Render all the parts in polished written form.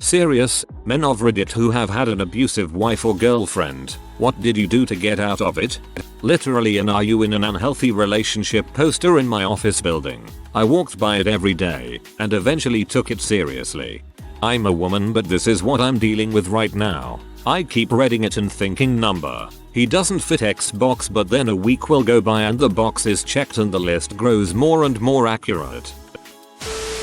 Serious, men of Reddit who have had an abusive wife or girlfriend, what did you do to get out of it? Literally an "are you in an unhealthy relationship" poster in my office building. I walked by it every day and eventually took it seriously. I'm a woman, but this is what I'm dealing with right now. I keep reading it and thinking, number. He doesn't fit X box, but then a week will go by and the box is checked and the list grows more and more accurate.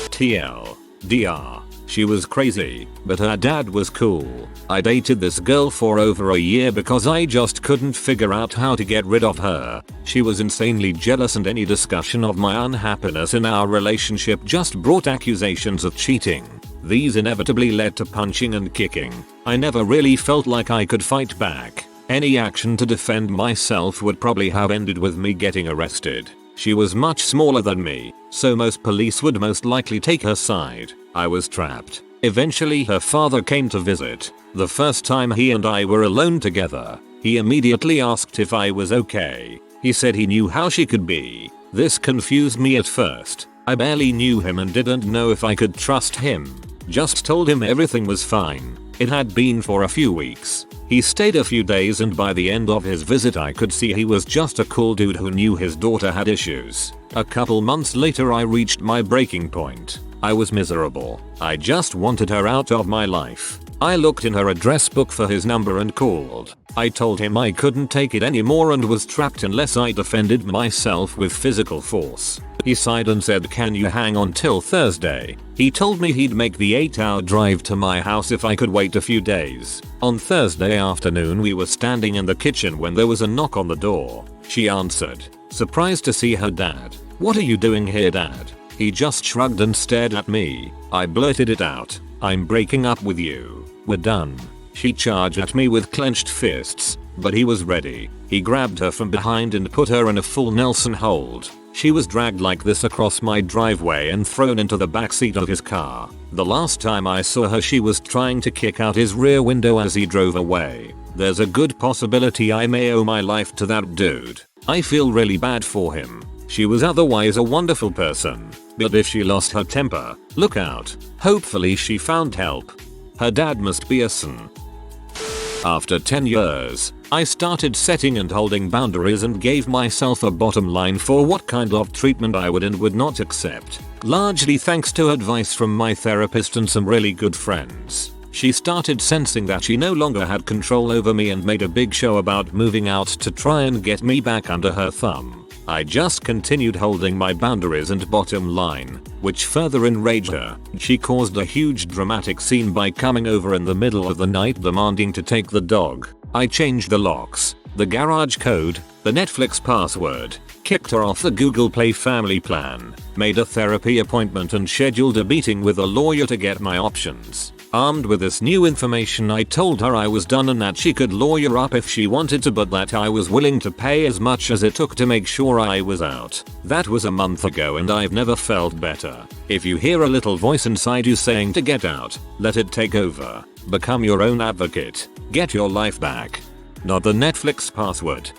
TLDR. She was crazy, but her dad was cool. I dated this girl for over a year because I just couldn't figure out how to get rid of her. She was insanely jealous and any discussion of my unhappiness in our relationship just brought accusations of cheating. These inevitably led to punching and kicking. I never really felt like I could fight back. Any action to defend myself would probably have ended with me getting arrested. She was much smaller than me, so most police would most likely take her side. I was trapped. Eventually her father came to visit. The first time he and I were alone together, he immediately asked if I was okay. He said he knew how she could be. This confused me at first. I barely knew him and didn't know if I could trust him. Just told him everything was fine. It had been for a few weeks. He stayed a few days and by the end of his visit I could see he was just a cool dude who knew his daughter had issues. A couple months later I reached my breaking point. I was miserable. I just wanted her out of my life. I looked in her address book for his number and called. I told him I couldn't take it anymore and was trapped unless I defended myself with physical force. He sighed and said, "Can you hang on till Thursday?" He told me he'd make the 8-hour drive to my house if I could wait a few days. On Thursday afternoon we were standing in the kitchen when there was a knock on the door. She answered, surprised to see her dad. "What are you doing here, Dad?" He just shrugged and stared at me. I blurted it out. "I'm breaking up with you. We're done." She charged at me with clenched fists, but he was ready. He grabbed her from behind and put her in a full Nelson hold. She was dragged like this across my driveway and thrown into the backseat of his car. The last time I saw her she was trying to kick out his rear window as he drove away. There's a good possibility I may owe my life to that dude. I feel really bad for him. She was otherwise a wonderful person. But if she lost her temper, look out. Hopefully she found help. Her dad must be a son. After 10 years, I started setting and holding boundaries and gave myself a bottom line for what kind of treatment I would and would not accept. Largely thanks to advice from my therapist and some really good friends. She started sensing that she no longer had control over me and made a big show about moving out to try and get me back under her thumb. I just continued holding my boundaries and bottom line, which further enraged her. She caused a huge dramatic scene by coming over in the middle of the night demanding to take the dog. I changed the locks, the garage code, the Netflix password, kicked her off the Google Play family plan, made a therapy appointment and scheduled a meeting with a lawyer to get my options. Armed with this new information I told her I was done and that she could lawyer up if she wanted to, but that I was willing to pay as much as it took to make sure I was out. That was a month ago and I've never felt better. If you hear a little voice inside you saying to get out, let it take over. Become your own advocate. Get your life back. Not the Netflix password.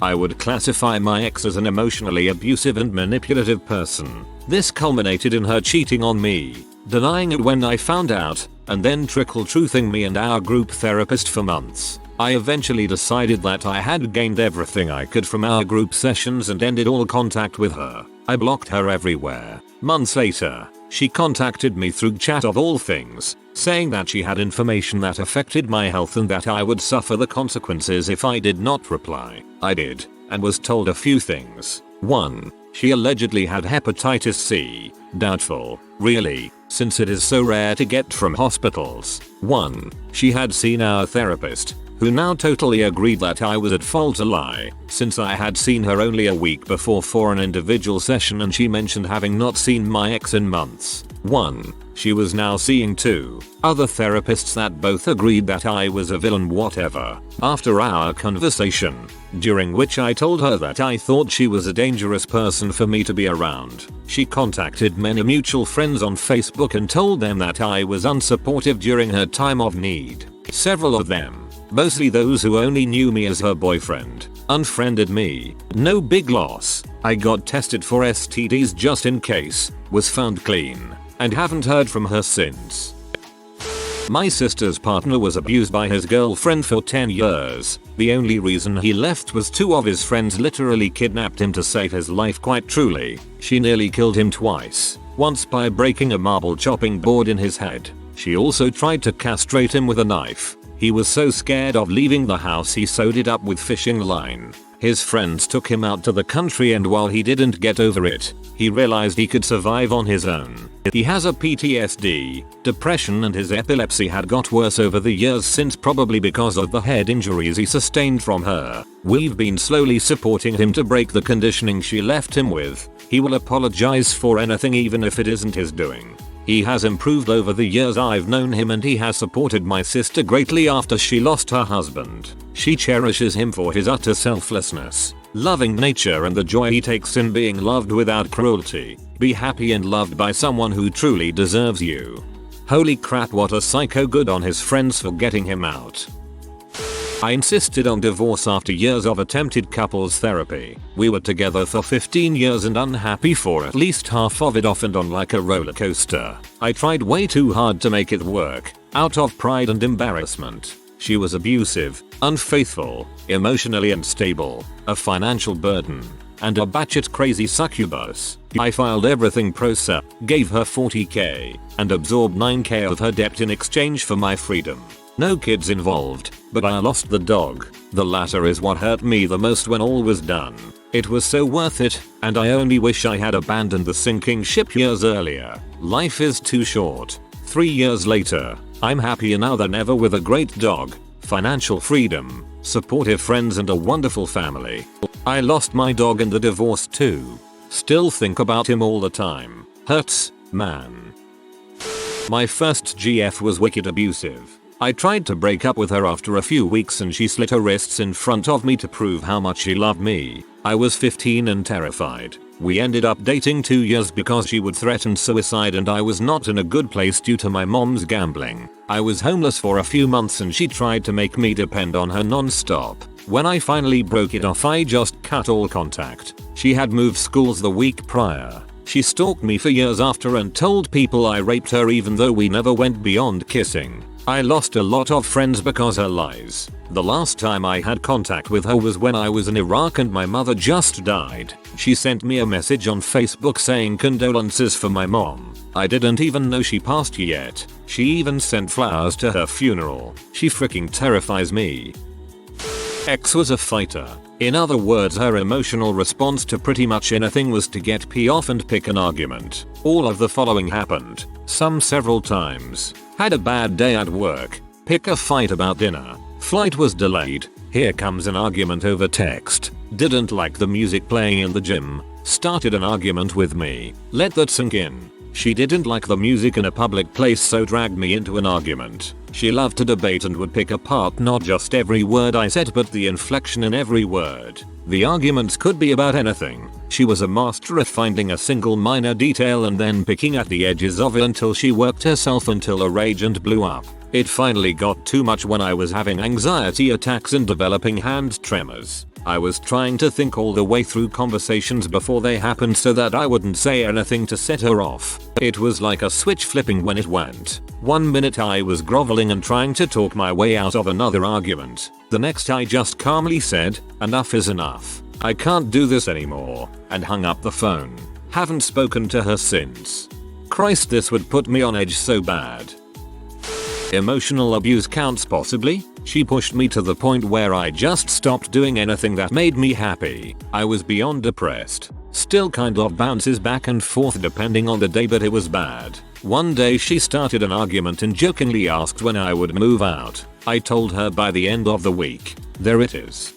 I would classify my ex as an emotionally abusive and manipulative person. This culminated in her cheating on me, denying it when I found out, and then trickle-truthing me and our group therapist for months. I eventually decided that I had gained everything I could from our group sessions and ended all contact with her. I blocked her everywhere. Months later, she contacted me through chat of all things, saying that she had information that affected my health and that I would suffer the consequences if I did not reply. I did, and was told a few things. 1. She allegedly had hepatitis C. Doubtful. Really, since it is so rare to get from hospitals. 1. She had seen our therapist, who now totally agreed that I was at fault. A lie, since I had seen her only a week before for an individual session and she mentioned having not seen my ex in months. 1. She was now seeing 2 other therapists that both agreed that I was a villain. Whatever. After our conversation, during which I told her that I thought she was a dangerous person for me to be around, she contacted many mutual friends on Facebook and told them that I was unsupportive during her time of need. Several of them, mostly those who only knew me as her boyfriend, unfriended me. No big loss. I got tested for STDs just in case, was found clean, and haven't heard from her since. My sister's partner was abused by his girlfriend for 10 years. The only reason he left was two of his friends literally kidnapped him to save his life. Quite truly, she nearly killed him twice. Once by breaking a marble chopping board in his head. She also tried to castrate him with a knife. He was so scared of leaving the house he sewed it up with fishing line. His friends took him out to the country, and while he didn't get over it, he realized he could survive on his own. He has a PTSD, depression, and his epilepsy had got worse over the years since, probably because of the head injuries he sustained from her. We've been slowly supporting him to break the conditioning she left him with. He will apologize for anything even if it isn't his doing. He has improved over the years I've known him, and he has supported my sister greatly after she lost her husband. She cherishes him for his utter selflessness, loving nature, and the joy he takes in being loved without cruelty. Be happy and loved by someone who truly deserves you. Holy crap, what a psycho. Good on his friends for getting him out. I insisted on divorce after years of attempted couples therapy. We were together for 15 years and unhappy for at least half of it, off and on like a roller coaster. I tried way too hard to make it work, out of pride and embarrassment. She was abusive, unfaithful, emotionally unstable, a financial burden, and a batshit crazy succubus. I filed everything pro se, gave her 40k, and absorbed 9k of her debt in exchange for my freedom. No kids involved, but I lost the dog. The latter is what hurt me the most when all was done. It was so worth it, and I only wish I had abandoned the sinking ship years earlier. Life is too short. 3 years later, I'm happier now than ever with a great dog, financial freedom, supportive friends, and a wonderful family. I lost my dog in the divorce too. Still think about him all the time. Hurts, man. My first GF was wicked abusive. I tried to break up with her after a few weeks, and she slit her wrists in front of me to prove how much she loved me. I was 15 and terrified. We ended up dating 2 years because she would threaten suicide, and I was not in a good place due to my mom's gambling. I was homeless for a few months, and she tried to make me depend on her non-stop. When I finally broke it off, I just cut all contact. She had moved schools the week prior. She stalked me for years after and told people I raped her, even though we never went beyond kissing. I lost a lot of friends because her lies. The last time I had contact with her was when I was in Iraq and my mother just died. She sent me a message on Facebook saying condolences for my mom. I didn't even know she passed yet. She even sent flowers to her funeral. She freaking terrifies me. Ex was a fighter. In other words, her emotional response to pretty much anything was to get pee off and pick an argument. All of the following happened, some several times. Had a bad day at work. Pick a fight about dinner. Flight was delayed. Here comes an argument over text. Didn't like the music playing in the gym. Started an argument with me. Let that sink in. She didn't like the music in a public place, so dragged me into an argument. She loved to debate and would pick apart not just every word I said, but the inflection in every word. The arguments could be about anything. She was a master at finding a single minor detail and then picking at the edges of it until she worked herself until a rage and blew up. It finally got too much when I was having anxiety attacks and developing hand tremors. I was trying to think all the way through conversations before they happened so that I wouldn't say anything to set her off. It was like a switch flipping when it went. 1 minute I was groveling and trying to talk my way out of another argument. The next I just calmly said, "Enough is enough. I can't do this anymore," and hung up the phone. Haven't spoken to her since. Christ, this would put me on edge so bad. Emotional abuse counts possibly? She pushed me to the point where I just stopped doing anything that made me happy. I was beyond depressed. Still kind of bounces back and forth depending on the day, but it was bad. One day she started an argument and jokingly asked when I would move out. I told her by the end of the week. There it is.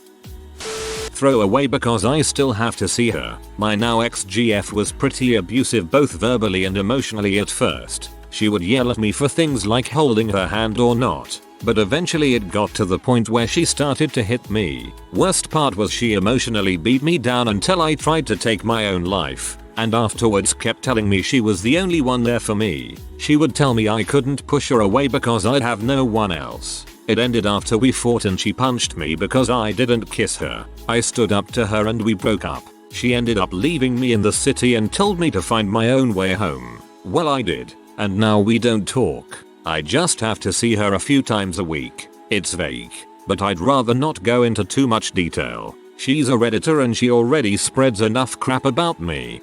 Throw away because I still have to see her. My now ex-GF was pretty abusive both verbally and emotionally at first. She would yell at me for things like holding her hand or not. But eventually it got to the point where she started to hit me. Worst part was she emotionally beat me down until I tried to take my own life. And afterwards kept telling me she was the only one there for me. She would tell me I couldn't push her away because I'd have no one else. It ended after we fought and she punched me because I didn't kiss her. I stood up to her and we broke up. She ended up leaving me in the city and told me to find my own way home. Well, I did. And now we don't talk. I just have to see her a few times a week. It's vague, but I'd rather not go into too much detail. She's a Redditor and she already spreads enough crap about me.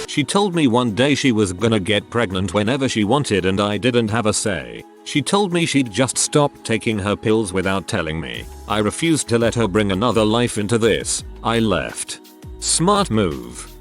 She told me one day she was gonna get pregnant whenever she wanted and I didn't have a say. She told me she'd just stop taking her pills without telling me. I refused to let her bring another life into this. I left. Smart move.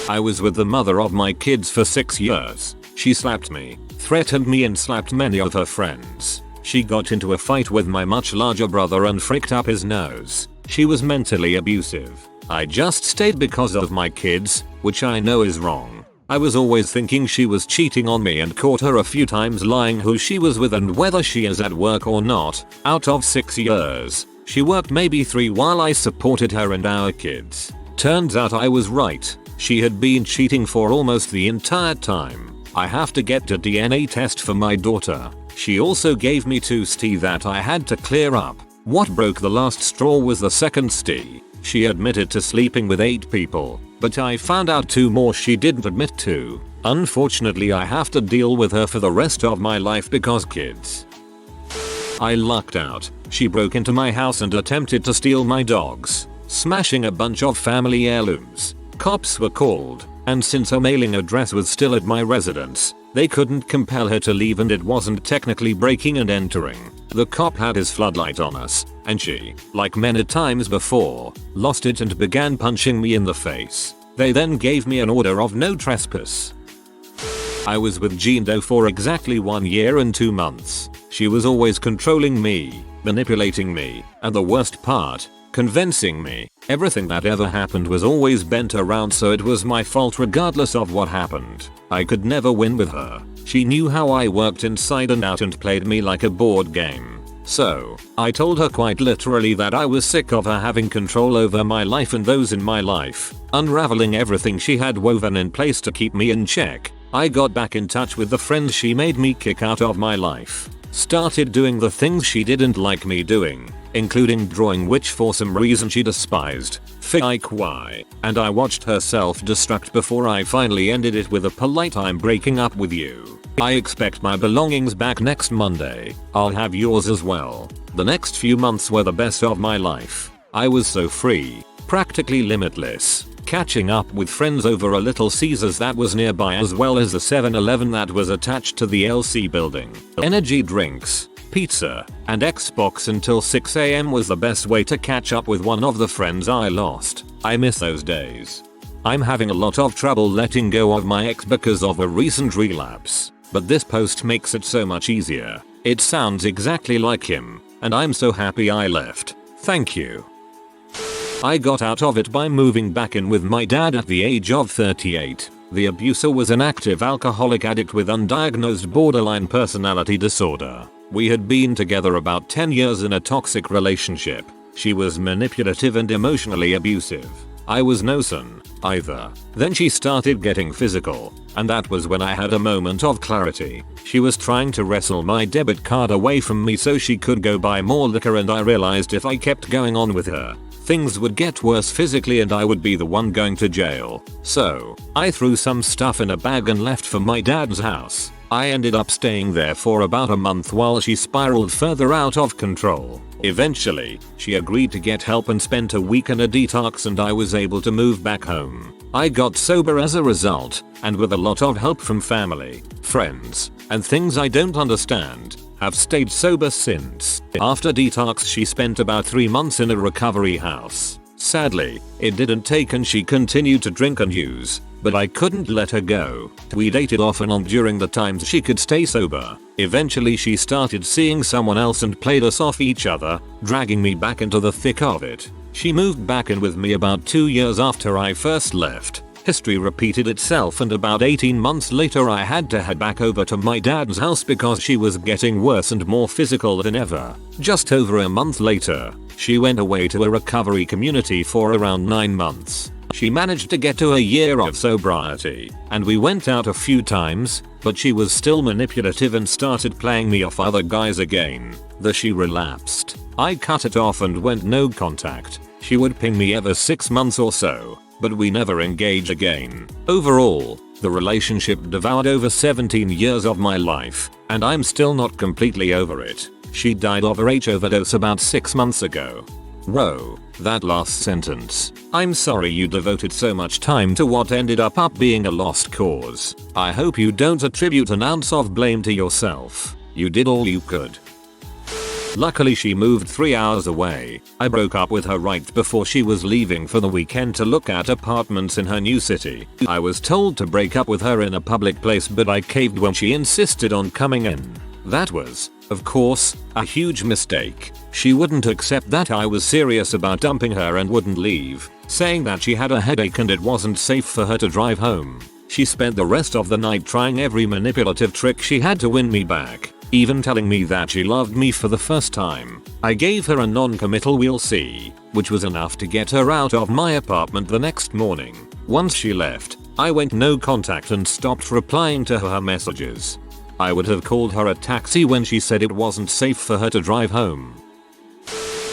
I was with the mother of my kids for 6 years. She slapped me, threatened me and slapped many of her friends. She got into a fight with my much larger brother and fricked up his nose. She was mentally abusive. I just stayed because of my kids, which I know is wrong. I was always thinking she was cheating on me and caught her a few times lying who she was with and whether she is at work or not. Out of 6 years, she worked maybe 3 while I supported her and our kids. Turns out I was right. She had been cheating for almost the entire time. I have to get a DNA test for my daughter. She also gave me 2 STI that I had to clear up. What broke the last straw was the second STI. She admitted to sleeping with 8 people, but I found out 2 more she didn't admit to. Unfortunately, I have to deal with her for the rest of my life because kids. I lucked out. She broke into my house and attempted to steal my dogs, smashing a bunch of family heirlooms. Cops were called, and since her mailing address was still at my residence, they couldn't compel her to leave and it wasn't technically breaking and entering. The cop had his floodlight on us, and she, like many times before, lost it and began punching me in the face. They then gave me an order of no trespass. I was with Jean Doe for exactly 1 year and 2 months. She was always controlling me, manipulating me, and the worst part, convincing me. Everything that ever happened was always bent around so it was my fault regardless of what happened. I could never win with her. She knew how I worked inside and out and played me like a board game. So, I told her quite literally that I was sick of her having control over my life and those in my life, unraveling everything she had woven in place to keep me in check. I got back in touch with the friends she made me kick out of my life. Started doing the things she didn't like me doing, including drawing which for some reason she despised. Like why? And I watched her self-destruct before I finally ended it with a polite "I'm breaking up with you. I expect my belongings back next Monday. I'll have yours as well." The next few months were the best of my life. I was so free, practically limitless, catching up with friends over a Little Caesars that was nearby as well as the 7-Eleven that was attached to the LC building. Energy drinks, pizza, and Xbox until 6 AM was the best way to catch up with one of the friends I lost. I miss those days. I'm having a lot of trouble letting go of my ex because of a recent relapse, but this post makes it so much easier. It sounds exactly like him, and I'm so happy I left. Thank you. I got out of it by moving back in with my dad at the age of 38. The abuser was an active alcoholic addict with undiagnosed borderline personality disorder. We had been together about 10 years in a toxic relationship. She was manipulative and emotionally abusive. I was no son, either. Then she started getting physical, and that was when I had a moment of clarity. She was trying to wrestle my debit card away from me so she could go buy more liquor, and I realized if I kept going on with her, things would get worse physically and I would be the one going to jail. So, I threw some stuff in a bag and left for my dad's house. I ended up staying there for about a month while she spiraled further out of control. Eventually, she agreed to get help and spent a week in a detox and I was able to move back home. I got sober as a result, and with a lot of help from family, friends, and things I don't understand, have stayed sober since. After detox, she spent about 3 months in a recovery house. Sadly, it didn't take and she continued to drink and use, but I couldn't let her go. We dated off and on during the times she could stay sober. Eventually she started seeing someone else and played us off each other, dragging me back into the thick of it. She moved back in with me about 2 years after I first left. History repeated itself and about 18 months later I had to head back over to my dad's house because she was getting worse and more physical than ever. Just over a month later, she went away to a recovery community for around 9 months. She managed to get to a year of sobriety, and we went out a few times, but she was still manipulative and started playing me off other guys again. She relapsed. I cut it off and went no contact. She would ping me every 6 months or so, but we never engage again. Overall, The relationship devoured over 17 years of my life, and I'm still not completely over it. She died of a H overdose about 6 months ago. Whoa, that last sentence. I'm sorry you devoted so much time to what ended up being a lost cause. I hope you don't attribute an ounce of blame to yourself. You did all you could. Luckily she moved 3 hours away. I broke up with her right before she was leaving for the weekend to look at apartments in her new city. I was told to break up with her in a public place, but I caved when she insisted on coming in. That was, of course, a huge mistake. She wouldn't accept that I was serious about dumping her and wouldn't leave, saying that she had a headache and it wasn't safe for her to drive home. She spent the rest of the night trying every manipulative trick she had to win me back, even telling me that she loved me for the first time. I gave her a non-committal "we'll see," which was enough to get her out of my apartment the next morning. Once she left, I went no contact and stopped replying to her messages. I would have called her a taxi when she said it wasn't safe for her to drive home.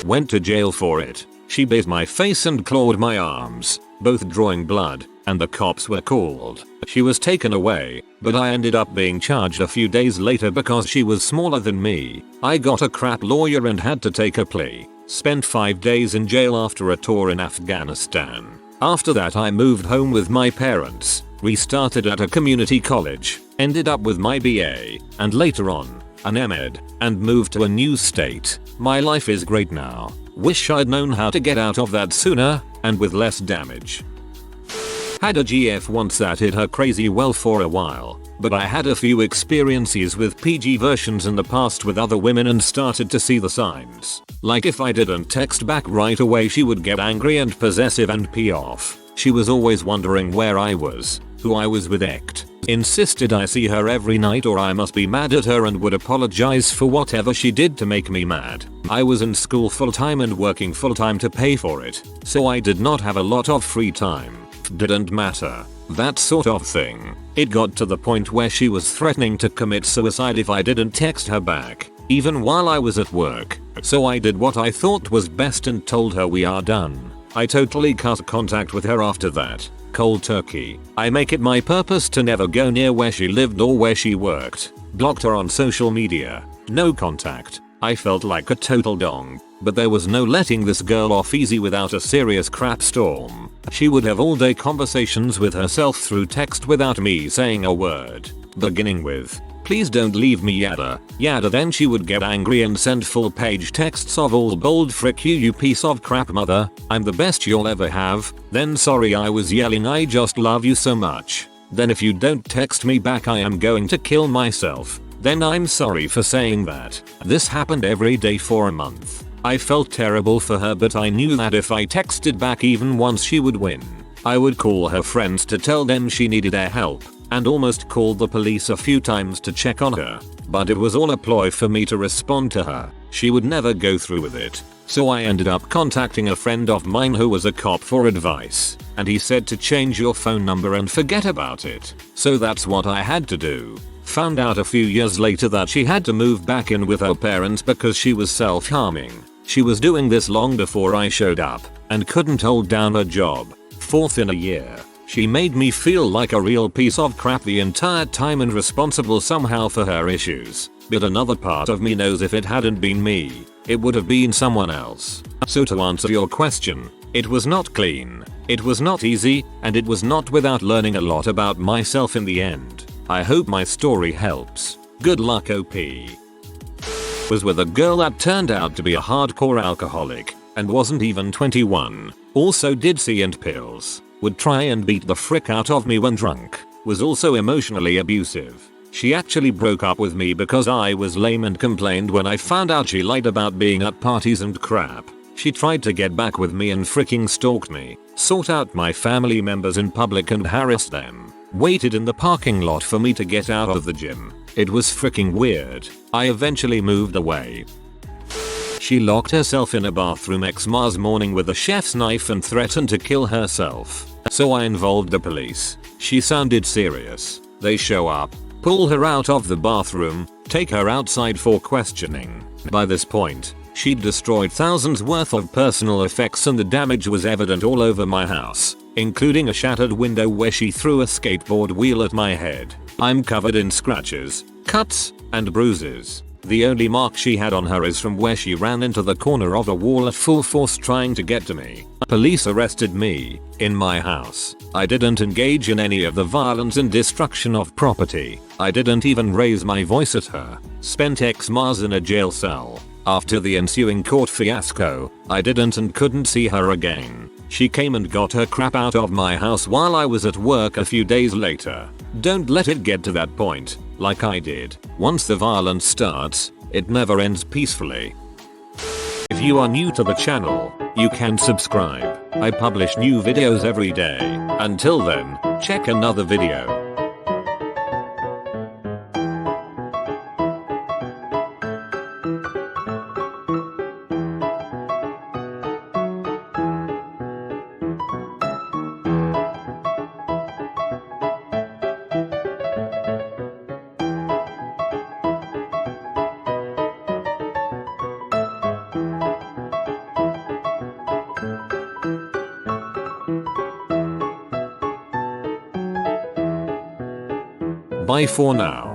Went to jail for it. She bit my face and clawed my arms, both drawing blood, and the cops were called. She was taken away, but I ended up being charged a few days later because she was smaller than me. I got a crap lawyer and had to take a plea. Spent 5 days in jail after a tour in Afghanistan. After that I moved home with my parents, restarted at a community college, ended up with my BA, and later on, an MEd, and moved to a new state. My life is great now. Wish I'd known how to get out of that sooner, and with less damage. Had a GF once that hit her crazy well for a while, but I had a few experiences with PG versions in the past with other women and started to see the signs. Like if I didn't text back right away she would get angry and possessive and pee off. She was always wondering where I was, who I was with act. Insisted I see her every night or I must be mad at her and would apologize for whatever she did to make me mad. I was in school full time and working full time to pay for it, so I did not have a lot of free time. Didn't matter. That sort of thing. It got to the point where she was threatening to commit suicide if I didn't text her back, even while I was at work. So I did what I thought was best and told her we are done. I totally cut contact with her after that. Cold turkey. I make it my purpose to never go near where she lived or where she worked. Blocked her on social media. No contact. I felt like a total dong. But there was no letting this girl off easy without a serious crap storm. She would have all day conversations with herself through text without me saying a word. Beginning with, "Please don't leave me yada, yada." Then she would get angry and send full page texts of all bold "frick you piece of crap mother, I'm the best you'll ever have." Then "sorry I was yelling, I just love you so much." Then "if you don't text me back I am going to kill myself." Then "I'm sorry for saying that." This happened every day for a month. I felt terrible for her, but I knew that if I texted back even once she would win. I would call her friends to tell them she needed their help, and almost called the police a few times to check on her. But it was all a ploy for me to respond to her. She would never go through with it. So I ended up contacting a friend of mine who was a cop for advice, and he said to change your phone number and forget about it. So that's what I had to do. Found out a few years later that she had to move back in with her parents because she was self-harming. She was doing this long before I showed up, and couldn't hold down her job. 4th in a year. She made me feel like a real piece of crap the entire time and responsible somehow for her issues. But another part of me knows if it hadn't been me, it would have been someone else. So to answer your question, it was not clean, it was not easy, and it was not without learning a lot about myself in the end. I hope my story helps. Good luck OP. Was with a girl that turned out to be a hardcore alcoholic and wasn't even 21. Also did C and pills. Would try and beat the frick out of me when drunk. Was also emotionally abusive. She actually broke up with me because I was lame and complained when I found out she lied about being at parties and crap. She tried to get back with me and freaking stalked me. Sought out my family members in public and harassed them. Waited in the parking lot for me to get out of the gym. It was freaking weird. I eventually moved away. She locked herself in a bathroom Xmas morning with a chef's knife and threatened to kill herself. So I involved the police. She sounded serious. They show up, pull her out of the bathroom, take her outside for questioning. By this point, she'd destroyed thousands worth of personal effects and the damage was evident all over my house. including a shattered window where she threw a skateboard wheel at my head. I'm covered in scratches, cuts, and bruises. The only mark she had on her is from where she ran into the corner of a wall at full force trying to get to me. Police arrested me in my house. I didn't engage in any of the violence and destruction of property. I didn't even raise my voice at her. Spent X months in a jail cell. After the ensuing court fiasco, I didn't and couldn't see her again. She came and got her crap out of my house while I was at work a few days later. Don't let it get to that point, like I did. Once the violence starts, it never ends peacefully. If you are new to the channel, you can subscribe. I publish new videos every day. Until then, check another video. Bye for now.